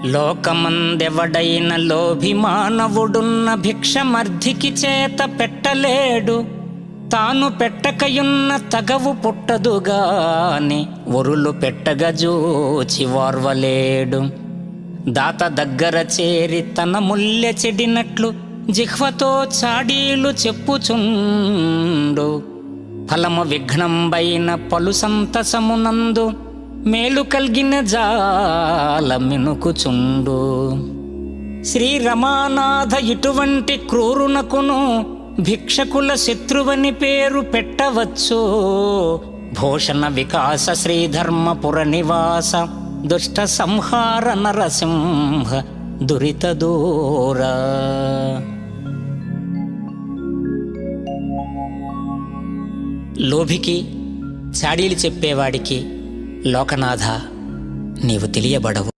లోకమందెవడైన లోభి మానవుడున్న భిక్షమర్ధికి చేత పెట్టలేడు. తాను పెట్టకయున్న తగవు పుట్టదుగాని ఒరులు పెట్టగజూచి వార్వలేడు. దాత దగ్గర చేరి తన ముల్లె చెడినట్లు జిహ్వతో చాడీలు చెప్పుచుండు. ఫలము విఘ్నంబైన పలు సంతసమునందు మేలు కల్గిన జాల మినుకుచుండు. శ్రీరమానాథ ఇటువంటి క్రూరునకును భిక్షకుల శత్రువని పేరు పెట్టవచ్చు. భూషణ వికాస శ్రీధర్మపుర నివాస దుష్ట సంహార నరసింహ దురిత దూరా. లోభికి చాడీలు చెప్పేవాడికి లోకనాథ నీవు తెలియబడవు.